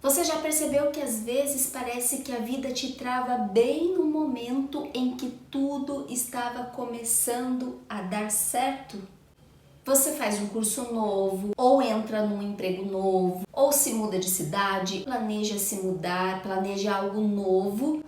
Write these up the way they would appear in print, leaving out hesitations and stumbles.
Você já percebeu que às vezes parece que a vida te trava bem no momento em que tudo estava começando a dar certo? Você faz um curso novo, ou entra num emprego novo, ou se muda de cidade, planeja se mudar, planeja algo novo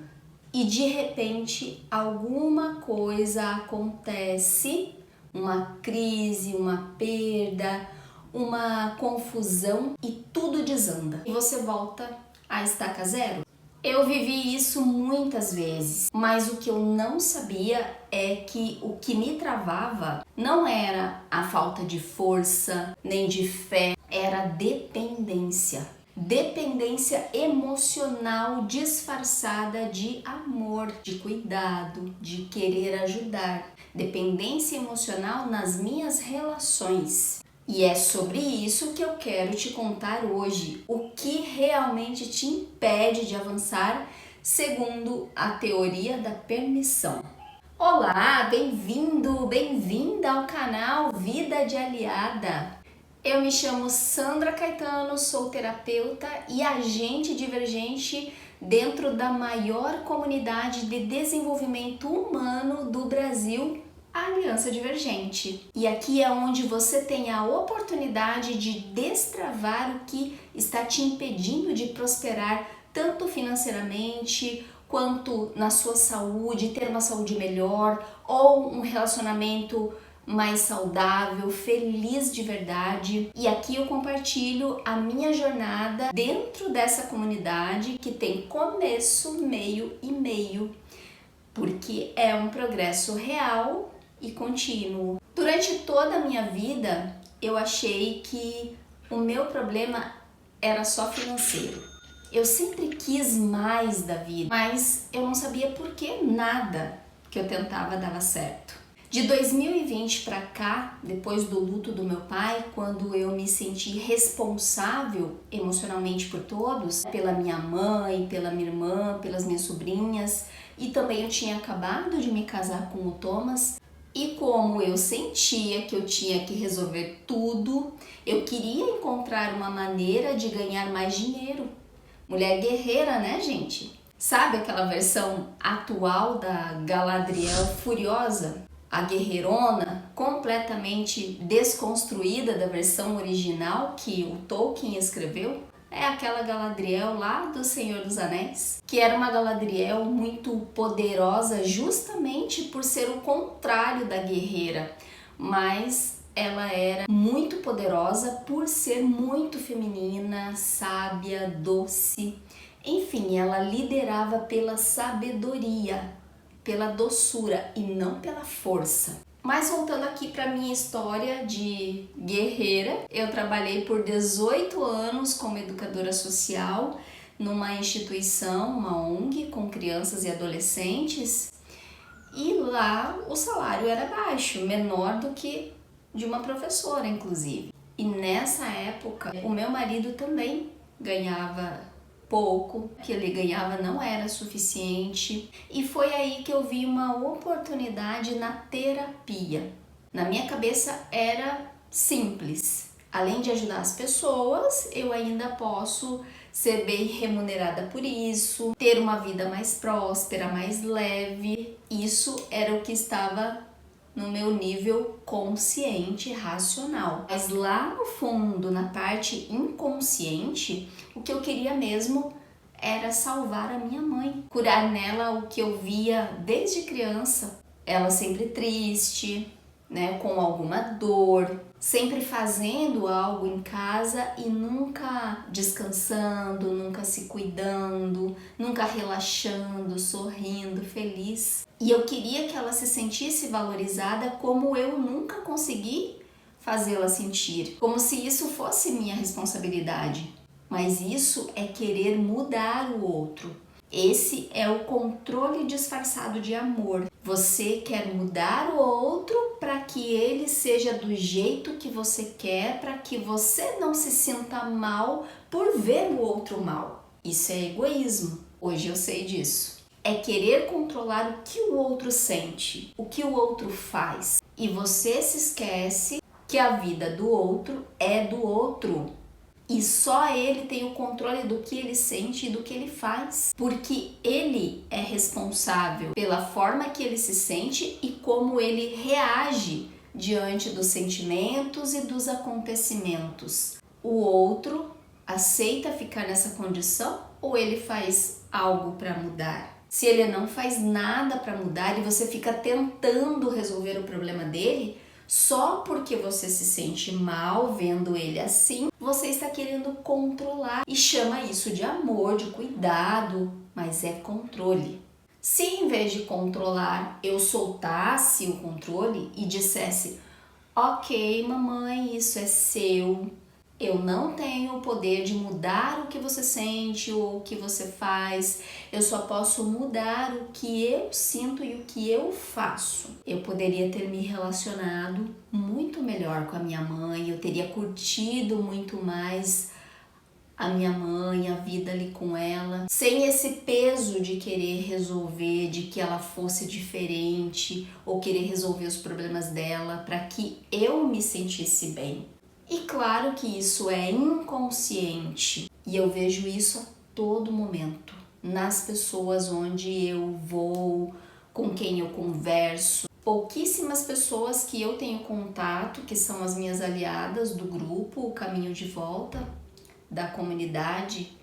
e de repente alguma coisa acontece, uma crise, uma perda, uma confusão e tudo desanda. E você volta à estaca zero. Eu vivi isso muitas vezes, mas o que eu não sabia é que o que me travava não era a falta de força nem de fé, era a dependência. Dependência emocional disfarçada de amor, de cuidado, de querer ajudar. Dependência emocional nas minhas relações. E é sobre isso que eu quero te contar hoje. O que realmente te impede de avançar segundo a teoria da permissão. Olá, bem-vindo, bem-vinda ao canal Vida de Aliada. Eu me chamo Sandra Caetano, sou terapeuta e agente divergente dentro da maior comunidade de desenvolvimento humano do Brasil, a Aliança Divergente. E aqui é onde você tem a oportunidade de destravar o que está te impedindo de prosperar tanto financeiramente quanto na sua saúde, ter uma saúde melhor ou um relacionamento mais saudável, feliz de verdade. E aqui eu compartilho a minha jornada dentro dessa comunidade que tem começo, meio e meio, porque é um progresso real e contínuo. Durante toda a minha vida, eu achei que o meu problema era só financeiro. Eu sempre quis mais da vida, mas eu não sabia por que nada que eu tentava dava certo. De 2020 para cá, depois do luto do meu pai, quando eu me senti responsável emocionalmente por todos, pela minha mãe, pela minha irmã, pelas minhas sobrinhas, e também eu tinha acabado de me casar com o Thomas, e como eu sentia que eu tinha que resolver tudo, eu queria encontrar uma maneira de ganhar mais dinheiro. Mulher guerreira, né, gente? Sabe aquela versão atual da Galadriel furiosa? A guerreirona, completamente desconstruída da versão original que o Tolkien escreveu, é aquela Galadriel lá do Senhor dos Anéis, que era uma Galadriel muito poderosa justamente por ser o contrário da guerreira, mas ela era muito poderosa por ser muito feminina, sábia, doce. Enfim, ela liderava pela sabedoria, pela doçura e não pela força. Mas voltando aqui para minha história de guerreira, eu trabalhei por 18 anos como educadora social numa instituição, uma ONG com crianças e adolescentes, e lá o salário era baixo, menor do que de uma professora, inclusive. E nessa época, o meu marido também ganhava pouco, que ele ganhava não era suficiente, e foi aí que eu vi uma oportunidade na terapia. Na minha cabeça era simples. Além de ajudar as pessoas, eu ainda posso ser bem remunerada por isso, ter uma vida mais próspera, mais leve. Isso era o que estava no meu nível consciente, racional. Mas lá no fundo, na parte inconsciente, o que eu queria mesmo era salvar a minha mãe, curar nela o que eu via desde criança, ela sempre triste, né, com alguma dor, sempre fazendo algo em casa e nunca descansando, nunca se cuidando, nunca relaxando, sorrindo, feliz. E eu queria que ela se sentisse valorizada como eu nunca consegui fazê-la sentir, como se isso fosse minha responsabilidade. Mas isso é querer mudar o outro. Esse é o controle disfarçado de amor. Você quer mudar o outro para que ele seja do jeito que você quer, para que você não se sinta mal por ver o outro mal. Isso é egoísmo. Hoje eu sei disso. É querer controlar o que o outro sente, o que o outro faz. E você se esquece que a vida do outro é do outro. E só ele tem o controle do que ele sente e do que ele faz. Porque ele é responsável pela forma que ele se sente e como ele reage diante dos sentimentos e dos acontecimentos. O outro aceita ficar nessa condição ou ele faz algo para mudar? Se ele não faz nada para mudar e você fica tentando resolver o problema dele, só porque você se sente mal vendo ele assim, você está querendo controlar e chama isso de amor, de cuidado, mas é controle. Se em vez de controlar eu soltasse o controle e dissesse: ok, mamãe, isso é seu, eu não tenho o poder de mudar o que você sente ou o que você faz, eu só posso mudar o que eu sinto e o que eu faço. Eu poderia ter me relacionado muito melhor com a minha mãe, eu teria curtido muito mais a minha mãe, a vida ali com ela, sem esse peso de querer resolver, de que ela fosse diferente ou querer resolver os problemas dela para que eu me sentisse bem. E claro que isso é inconsciente e eu vejo isso a todo momento, nas pessoas onde eu vou, com quem eu converso. Pouquíssimas pessoas que eu tenho contato, que são as minhas aliadas do grupo, o Caminho de Volta, da comunidade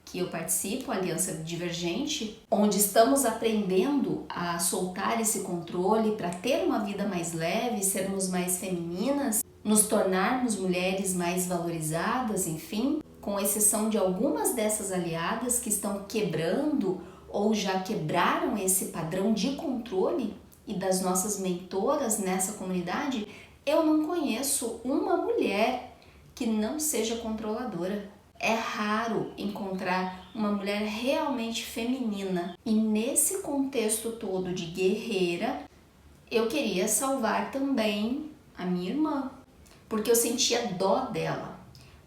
que eu participo, a Aliança Divergente, onde estamos aprendendo a soltar esse controle para ter uma vida mais leve, sermos mais femininas, nos tornarmos mulheres mais valorizadas, enfim, com exceção de algumas dessas aliadas que estão quebrando ou já quebraram esse padrão de controle, e das nossas mentoras nessa comunidade, eu não conheço uma mulher que não seja controladora. É raro encontrar uma mulher realmente feminina. E nesse contexto todo de guerreira, eu queria salvar também a minha irmã, porque eu sentia dó dela,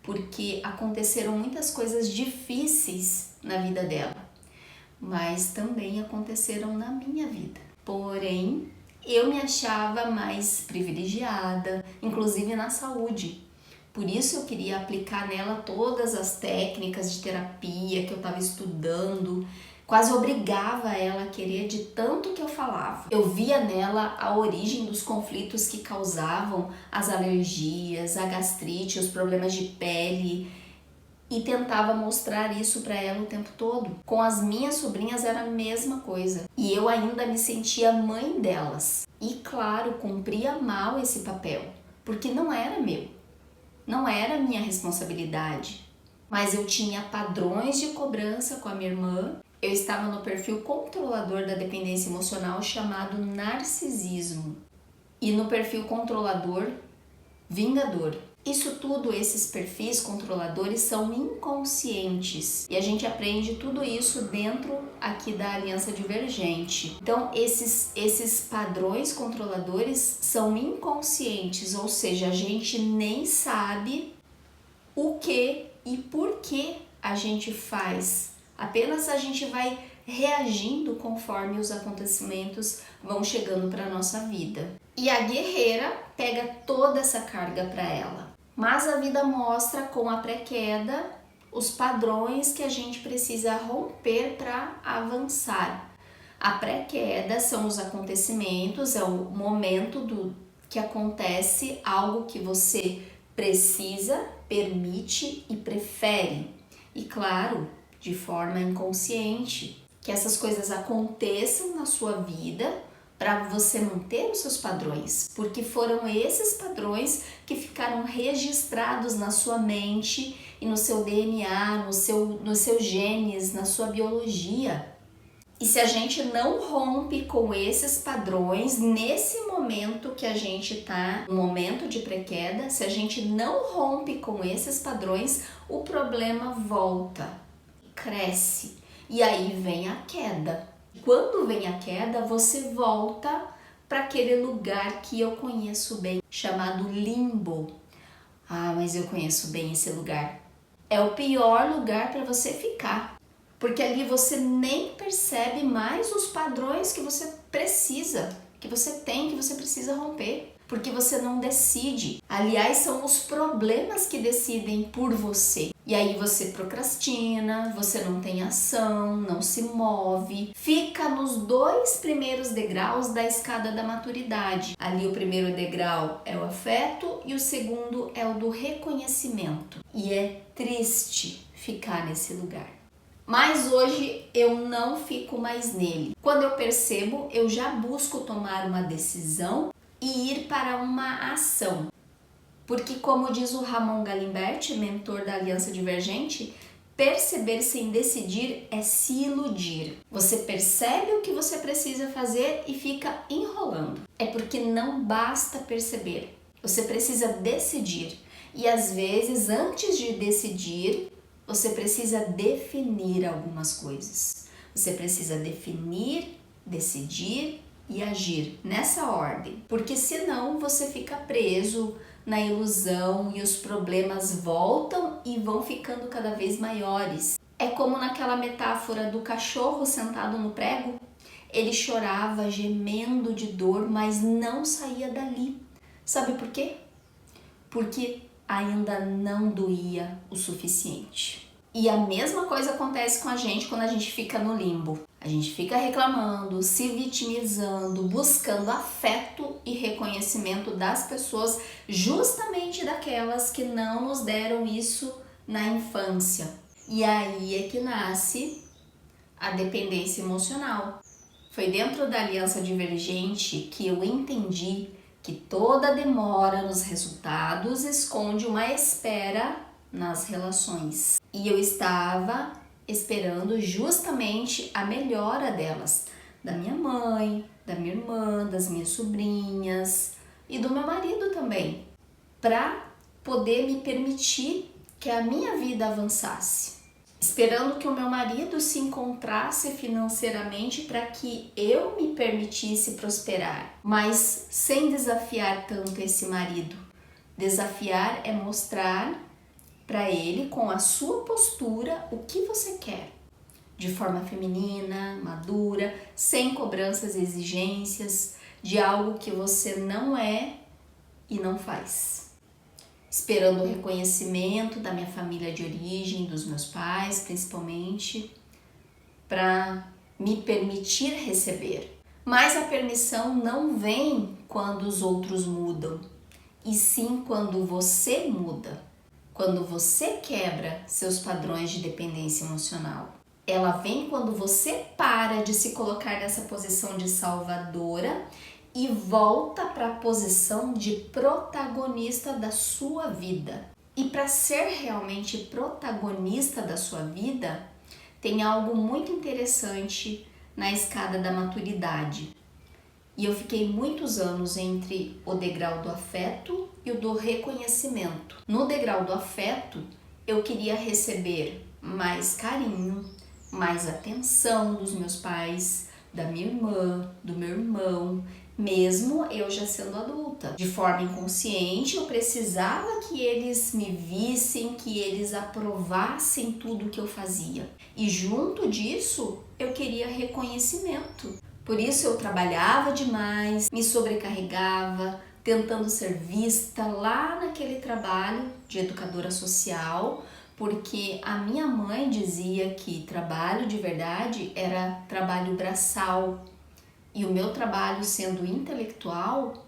porque aconteceram muitas coisas difíceis na vida dela, mas também aconteceram na minha vida. Porém, eu me achava mais privilegiada, inclusive na saúde. Por isso eu queria aplicar nela todas as técnicas de terapia que eu estava estudando, quase obrigava ela a querer de tanto que eu falava. Eu via nela a origem dos conflitos que causavam as alergias, a gastrite, os problemas de pele e tentava mostrar isso para ela o tempo todo. Com as minhas sobrinhas era a mesma coisa e eu ainda me sentia mãe delas. E claro, cumpria mal esse papel, porque não era meu. Não era minha responsabilidade, mas eu tinha padrões de cobrança com a minha irmã. Eu estava no perfil controlador da dependência emocional chamado narcisismo e no perfil controlador vingador. Isso tudo, esses perfis controladores são inconscientes e a gente aprende tudo isso dentro aqui da Aliança Divergente. Então esses padrões controladores são inconscientes, ou seja, a gente nem sabe o que e por que a gente faz. Apenas a gente vai reagindo conforme os acontecimentos vão chegando para a nossa vida. E a guerreira pega toda essa carga para ela. Mas a vida mostra com a pré-queda os padrões que a gente precisa romper para avançar. A pré-queda são os acontecimentos, é o momento que acontece algo que você precisa, permite e prefere. E claro, de forma inconsciente, que essas coisas aconteçam na sua vida para você manter os seus padrões, porque foram esses padrões que ficaram registrados na sua mente e no seu DNA, nos seus genes, na sua biologia. E se a gente não rompe com esses padrões, nesse momento que a gente está, no momento de pré-queda, se a gente não rompe com esses padrões, o problema volta, cresce e aí vem a queda. Quando vem a queda, você volta para aquele lugar que eu conheço bem, chamado limbo. Ah, mas eu conheço bem esse lugar. É o pior lugar para você ficar, porque ali você nem percebe mais os padrões que você precisa, que você tem, que você precisa romper. porque você não decide. Aliás, são os problemas que decidem por você. E aí você procrastina, você não tem ação, não se move, fica nos 2 primeiros degraus da escada da maturidade. Ali o primeiro degrau é o afeto e o segundo é o do reconhecimento. E é triste ficar nesse lugar. Mas hoje eu não fico mais nele. Quando eu percebo, eu já busco tomar uma decisão e ir para uma ação. Porque, como diz o Ramon Galimberti, mentor da Aliança Divergente, perceber sem decidir é se iludir. Você percebe o que você precisa fazer e fica enrolando. É porque não basta perceber, você precisa decidir. E às vezes, antes de decidir, você precisa definir algumas coisas. Você precisa definir, decidir e agir nessa ordem. Porque senão você fica preso na ilusão e os problemas voltam e vão ficando cada vez maiores. É como naquela metáfora do cachorro sentado no prego. Ele chorava, gemendo de dor, mas não saía dali. Sabe por quê? Porque ainda não doía o suficiente. E a mesma coisa acontece com a gente quando a gente fica no limbo. A gente fica reclamando, se vitimizando, buscando afeto e reconhecimento das pessoas, justamente daquelas que não nos deram isso na infância. E aí é que nasce a dependência emocional. Foi dentro da Aliança Divergente que eu entendi que toda demora nos resultados esconde uma espera nas relações. E eu estava esperando justamente a melhora delas, da minha mãe, da minha irmã, das minhas sobrinhas e do meu marido também, para poder me permitir que a minha vida avançasse. Esperando que o meu marido se encontrasse financeiramente para que eu me permitisse prosperar, mas sem desafiar tanto esse marido. Desafiar é mostrar para ele, com a sua postura, o que você quer, de forma feminina, madura, sem cobranças e exigências, de algo que você não é e não faz. Esperando o reconhecimento da minha família de origem, dos meus pais, principalmente, para me permitir receber. Mas a permissão não vem quando os outros mudam, e sim quando você muda. Quando você quebra seus padrões de dependência emocional. Ela vem quando você para de se colocar nessa posição de salvadora e volta para a posição de protagonista da sua vida. E para ser realmente protagonista da sua vida, tem algo muito interessante na escada da maturidade. E eu fiquei muitos anos entre o degrau do afeto e o do reconhecimento. No degrau do afeto, eu queria receber mais carinho, mais atenção dos meus pais, da minha irmã, do meu irmão, mesmo eu já sendo adulta. De forma inconsciente, eu precisava que eles me vissem, que eles aprovassem tudo que eu fazia. E junto disso, eu queria reconhecimento. Por isso eu trabalhava demais, me sobrecarregava, tentando ser vista lá naquele trabalho de educadora social, porque a minha mãe dizia que trabalho de verdade era trabalho braçal e o meu trabalho, sendo intelectual,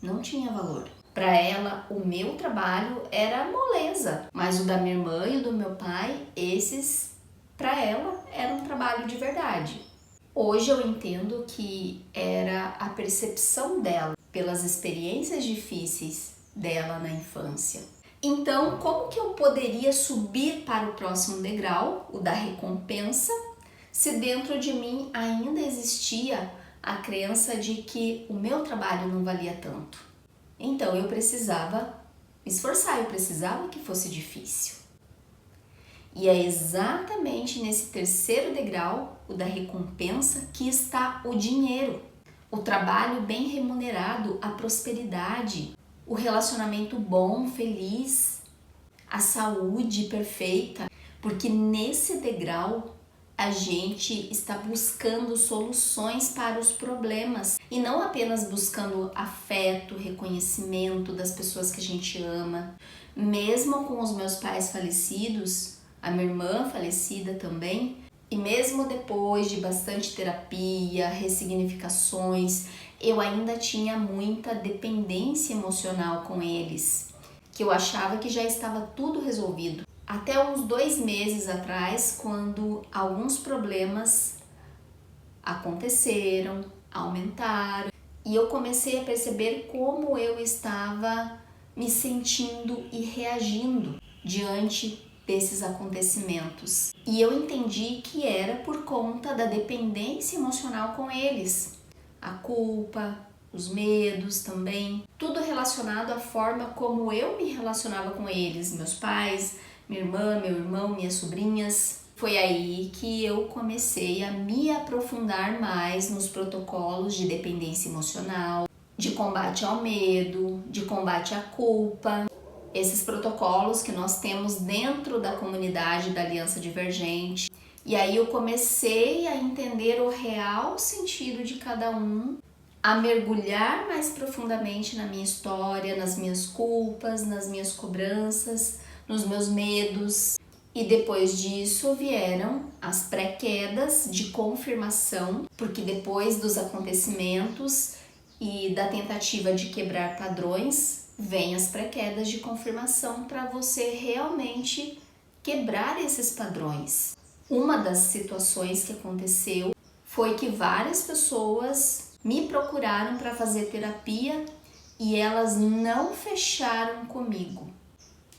não tinha valor. Para ela, o meu trabalho era moleza, mas o da minha irmã e o do meu pai, esses, para ela, era um trabalho de verdade. Hoje eu entendo que era a percepção dela pelas experiências difíceis dela na infância. Então, como que eu poderia subir para o próximo degrau, o da recompensa, se dentro de mim ainda existia a crença de que o meu trabalho não valia tanto? Então, eu precisava me esforçar, eu precisava que fosse difícil. E é exatamente nesse terceiro degrau, o da recompensa, que está o dinheiro, o trabalho bem remunerado, a prosperidade, o relacionamento bom, feliz, a saúde perfeita, porque nesse degrau a gente está buscando soluções para os problemas e não apenas buscando afeto, reconhecimento das pessoas que a gente ama. Mesmo com os meus pais falecidos, a minha irmã falecida também, e mesmo depois de bastante terapia, ressignificações, eu ainda tinha muita dependência emocional com eles, que eu achava que já estava tudo resolvido. Até uns 2 meses atrás, quando alguns problemas aconteceram, aumentaram, e eu comecei a perceber como eu estava me sentindo e reagindo diante desses acontecimentos. E eu entendi que era por conta da dependência emocional com eles. A culpa, os medos também, tudo relacionado à forma como eu me relacionava com eles, meus pais, minha irmã, meu irmão, minhas sobrinhas. Foi aí que eu comecei a me aprofundar mais nos protocolos de dependência emocional, de combate ao medo, de combate à culpa. Esses protocolos que nós temos dentro da comunidade da Aliança Divergente. E aí eu comecei a entender o real sentido de cada um, a mergulhar mais profundamente na minha história, nas minhas culpas, nas minhas cobranças, nos meus medos. E depois disso vieram as pré-quedas de confirmação, porque depois dos acontecimentos e da tentativa de quebrar padrões, vem as pré-quedas de confirmação para você realmente quebrar esses padrões. Uma das situações que aconteceu foi que várias pessoas me procuraram para fazer terapia e elas não fecharam comigo.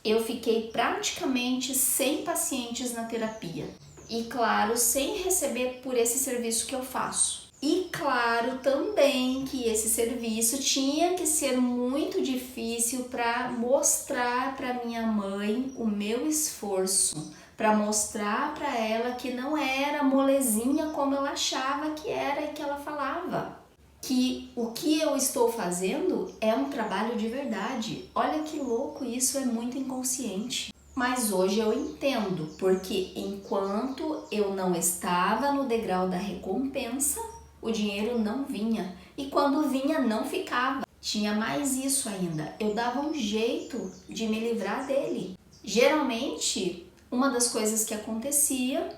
Eu fiquei praticamente sem pacientes na terapia e, claro, sem receber por esse serviço que eu faço. E claro também que esse serviço tinha que ser muito difícil para mostrar para minha mãe o meu esforço, para mostrar para ela que não era molezinha como ela achava que era e que ela falava. Que o que eu estou fazendo é um trabalho de verdade. Olha que louco, isso é muito inconsciente. Mas hoje eu entendo, porque enquanto eu não estava no degrau da recompensa, o dinheiro não vinha. E quando vinha, não ficava. Tinha mais isso ainda. Eu dava um jeito de me livrar dele. Geralmente, uma das coisas que acontecia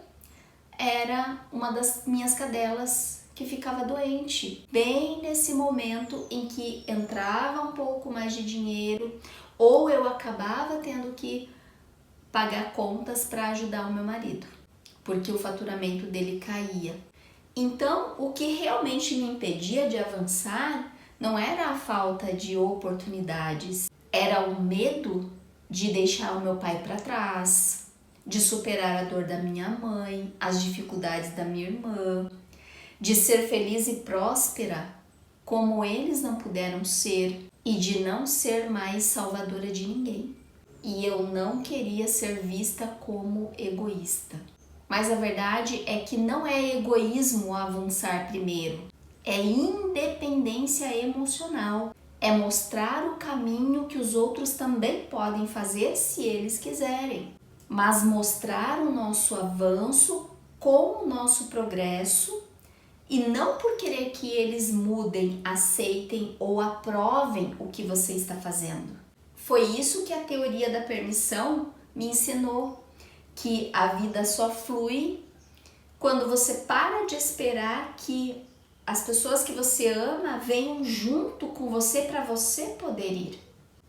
era uma das minhas cadelas que ficava doente. Bem nesse momento em que entrava um pouco mais de dinheiro, ou eu acabava tendo que pagar contas para ajudar o meu marido, porque o faturamento dele caía. Então, o que realmente me impedia de avançar não era a falta de oportunidades, era o medo de deixar o meu pai para trás, de superar a dor da minha mãe, as dificuldades da minha irmã, de ser feliz e próspera como eles não puderam ser e de não ser mais salvadora de ninguém. E eu não queria ser vista como egoísta. Mas a verdade é que não é egoísmo avançar primeiro, é independência emocional, é mostrar o caminho que os outros também podem fazer se eles quiserem, mas mostrar o nosso avanço com o nosso progresso e não por querer que eles mudem, aceitem ou aprovem o que você está fazendo. Foi isso que a teoria da permissão me ensinou. Que a vida só flui quando você para de esperar que as pessoas que você ama venham junto com você para você poder ir.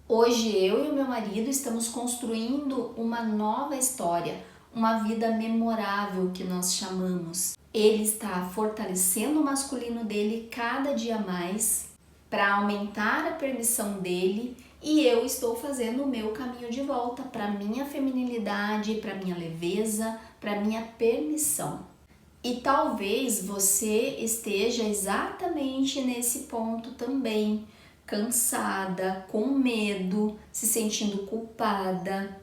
Hoje eu e o meu marido estamos construindo uma nova história, uma vida memorável que nós chamamos. Ele está fortalecendo o masculino dele cada dia mais para aumentar a permissão dele. E eu estou fazendo o meu caminho de volta para minha feminilidade, para minha leveza, para minha permissão. E talvez você esteja exatamente nesse ponto também, cansada, com medo, se sentindo culpada,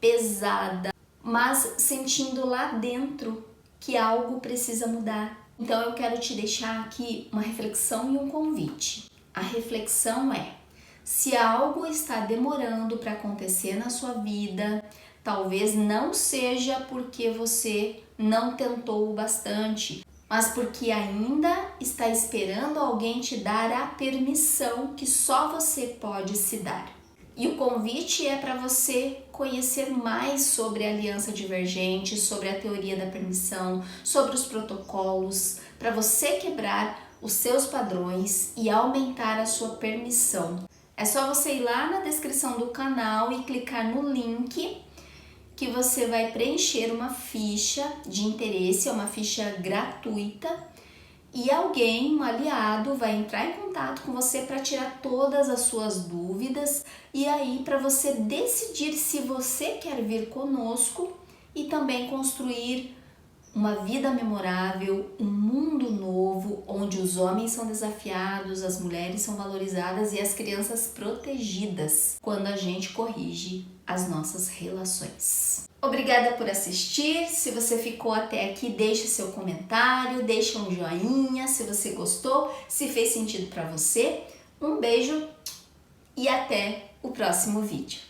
pesada, mas sentindo lá dentro que algo precisa mudar. Então eu quero te deixar aqui uma reflexão e um convite. A reflexão é: se algo está demorando para acontecer na sua vida, talvez não seja porque você não tentou o bastante, mas porque ainda está esperando alguém te dar a permissão que só você pode se dar. E o convite é para você conhecer mais sobre a aliança divergente, sobre a teoria da permissão, sobre os protocolos, para você quebrar os seus padrões e aumentar a sua permissão. É só você ir lá na descrição do canal e clicar no link que você vai preencher uma ficha de interesse, é uma ficha gratuita, e alguém, um aliado, vai entrar em contato com você para tirar todas as suas dúvidas e aí para você decidir se você quer vir conosco e também construir uma vida memorável, um mundo novo, onde os homens são desafiados, as mulheres são valorizadas e as crianças protegidas quando a gente corrige as nossas relações. Obrigada por assistir. Se você ficou até aqui, deixe seu comentário, deixe um joinha se você gostou, se fez sentido para você. Um beijo e até o próximo vídeo.